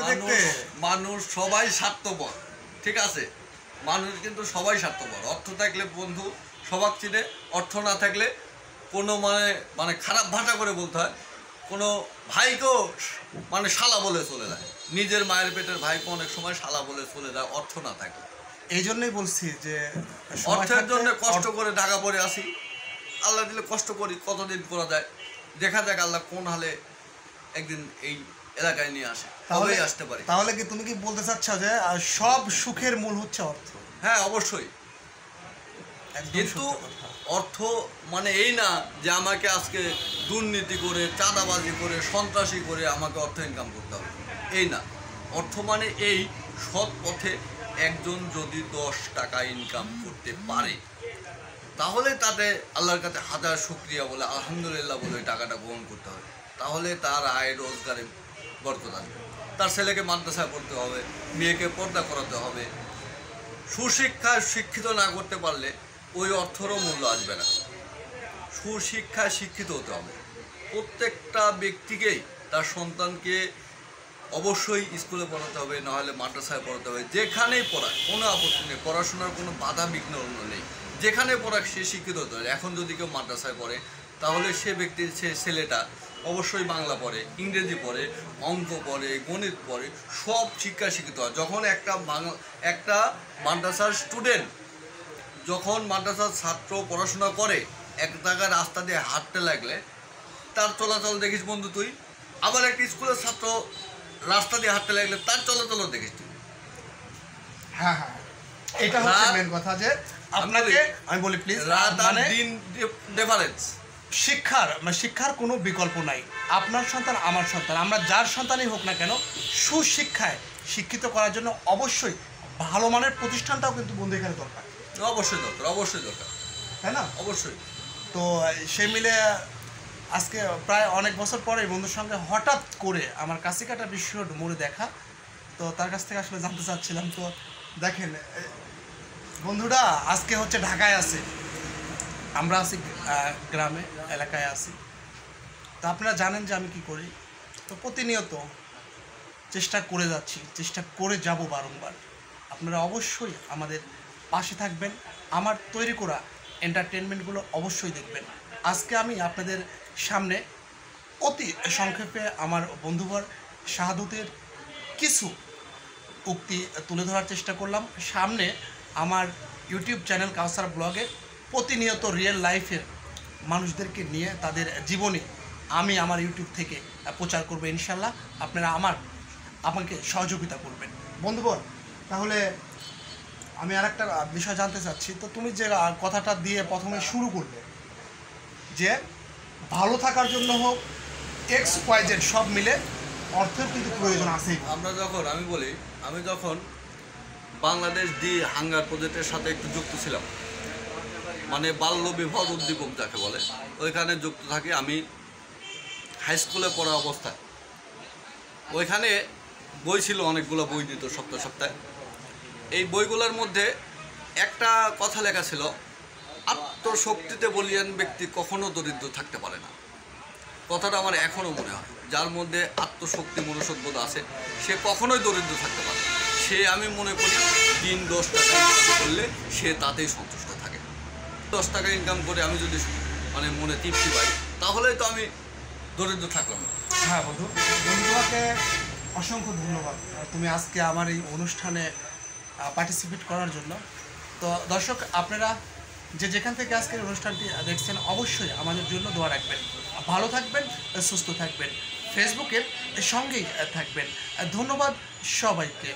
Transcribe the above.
দেখতে। মানুষ সবাই স্বার্থপর, ঠিক আছে, মানুষ কিন্তু সবাই স্বার্থপর। অর্থ থাকলে বন্ধু সবাক চিনে, অর্থ না থাকলে কোনো মানে খারাপ ভাষা করে বলতে হয়, কোনো ভাইকেও মানে শালা বলে চলে যায়, নিজের মায়ের পেটের ভাইকে অনেক সময় শালা বলে চলে যায় অর্থ না থাকে। এই জন্যই বলছি যে অর্থের জন্য কষ্ট করে ঢাকা পড়ে আসি, আল্লাহ দিলে কষ্ট করি, কতদিন করা যায়, দেখা যাক আল্লাহ কোন হালে একদিন এই এলাকায় নিয়ে আসে, তবেই আসতে পারি। তাহলে কি তুমি কি বলতে চাচ্ছ যে সব সুখের মূল হচ্ছে অর্থ? হ্যাঁ অবশ্যই, কিন্তু অর্থ মানে এই না যে আমাকে আজকে দুর্নীতি করে, চাঁদাবাজি করে, সন্ত্রাসী করে আমাকে অর্থ ইনকাম করতে হবে, এই না। অর্থ মানে এই সৎ পথে একজন যদি 10 টাকা ইনকাম করতে পারে তাহলে তাতে আল্লাহর কাছে হাজার শুকরিয়া বলে আলহামদুলিল্লাহ বলে ওই টাকাটা গ্রহণ করতে হবে। তাহলে তার আয় রোজগারে বরকত আসবে। তার ছেলেকে মাদ্রাসায় পড়তে হবে, মেয়েকে পর্দা করাতে হবে। সুশিক্ষায় শিক্ষিত না করতে পারলে ওই অর্থেরও মূল্য আসবে না। সুশিক্ষায় শিক্ষিত হতে হবে। প্রত্যেকটা ব্যক্তিকেই তার সন্তানকে অবশ্যই স্কুলে পড়াতে হবে, নাহলে মাদ্রাসায় পড়াতে হবে। যেখানেই পড়ায় কোনো আপত্তি নেই, পড়াশোনার কোনো বাধা বিঘ্ন নেই, যেখানে পড়াক সে শিক্ষিত হতে হবে। এখন যদি কেউ মাদ্রাসায় পড়ে তাহলে সে ব্যক্তির সে ছেলেটা অবশ্যই বাংলা পড়ে, ইংরেজি পড়ে, অঙ্ক পড়ে, গণিত পড়ে, সব শিক্ষা শিক্ষিত হয়। যখন একটা মাদ্রাসার স্টুডেন্ট, যখন মাদ্রাসার ছাত্র পড়াশোনা করে, এক জায়গায় রাস্তা দিয়ে হাঁটতে লাগলে তার চলাচল দেখিস বন্ধু তুই, আবার একটা স্কুলের ছাত্র রাস্তা দিয়ে হাঁটতে লাগলে তার চলাচলও দেখিস তুই। হ্যাঁ হ্যাঁ, এটা হচ্ছে মেন কথা যে আপনাকে আমি বলি প্লিজ, রাত আর দিন ডিফারেন্স। শিক্ষার কোনো বিকল্প নাই। আপনার সন্তান, আমার সন্তান, আমরা যার সন্তানই হোক না কেন, সুশিক্ষায় শিক্ষিত করার জন্য অবশ্যই ভালো মানের প্রতিষ্ঠানটাও কিন্তু বন্ধু এখানে দরকার। অবশ্যই দরকার, অবশ্যই দরকার, তাই না? অবশ্যই। তো সে মিলে আজকে প্রায় অনেক বছর পরে বন্ধুর সঙ্গে হঠাৎ করে আমার কাছিকাটা বিশ্ব মোড়ে দেখা, তো তার কাছ থেকে আসলে জানতে চাচ্ছিলাম। তো দেখেন বন্ধুরা আজকে হচ্ছে ঢাকায় আছে, আমরা আছি গ্রামে এলাকায় আছি। তো আপনারা জানেন যে আমি কি করি, তো প্রতিনিয়ত চেষ্টা করে যাচ্ছি, চেষ্টা করে যাব বারংবার। আপনারা অবশ্যই আমাদের পাশে থাকবেন, আমার তৈরি করা এন্টারটেনমেন্টগুলো অবশ্যই দেখবেন। আজকে আমি আপনাদের সামনে অতি সংক্ষেপে আমার বন্ধুবর শাহাদতের কিছু উক্তি তুলে ধরার চেষ্টা করলাম। সামনে আমার ইউটিউব চ্যানেল কাউসার ব্লগে প্রতিনিয়ত রিয়েল লাইফের মানুষদেরকে নিয়ে তাদের জীবনী আমি আমার ইউটিউব থেকে প্রচার করবো ইনশাল্লাহ। আপনারা আমাকে সহযোগিতা করবেন বন্ধুবর। তাহলে আমি আরেকটা বিষয় জানতে চাচ্ছি, তো তুমি যে কথাটা দিয়ে প্রথমে শুরু করলে যে ভালো থাকার জন্য হোক XYZ সব মিলে অর্থের কিন্তু প্রয়োজন আছেই। আমি যখন বাংলাদেশ দি হাঙ্গার প্রজেক্টের সাথে একটু যুক্ত ছিলাম, মানে বাল্য বিবাহ উদ্দীপক যাকে বলে, ওইখানে যুক্ত থাকি। আমি হাই স্কুলে পড়া অবস্থায় ওইখানে বই ছিল, অনেকগুলো বই দিত সপ্তাহে সপ্তাহে। এই বইগুলোর মধ্যে একটা কথা লেখা ছিল, আত্মশক্তিতে বলীয়ান ব্যক্তি কখনো দরিদ্র থাকতে পারে না। কথাটা আমার এখনও মনে হয়, যার মধ্যে আত্মশক্তি মনুষ্যবোধ আছে সে কখনোই দরিদ্র থাকতে পারে না। সে আমি মনে করি দিন 10 টাকা ইনকাম করলে সে তাতেই সন্তুষ্ট থাকে। 10 টাকা ইনকাম করে আমি যদি মানে মনে তৃপ্তি পাই তাহলেই তো আমি দরিদ্র থাকলাম না। হ্যাঁ বন্ধু, তোমাকে অসংখ্য ধন্যবাদ তুমি আজকে আমার এই অনুষ্ঠানে পার্টিসিপেট করার জন্য। তো দর্শক আপনারা যেখান থেকে আজকের অনুষ্ঠানটি দেখছেন অবশ্যই আমাদের জন্য দোয়া রাখবেন। ভালো থাকবেন, সুস্থ থাকবেন, ফেসবুকের সঙ্গেই থাকবেন। ধন্যবাদ সবাইকে।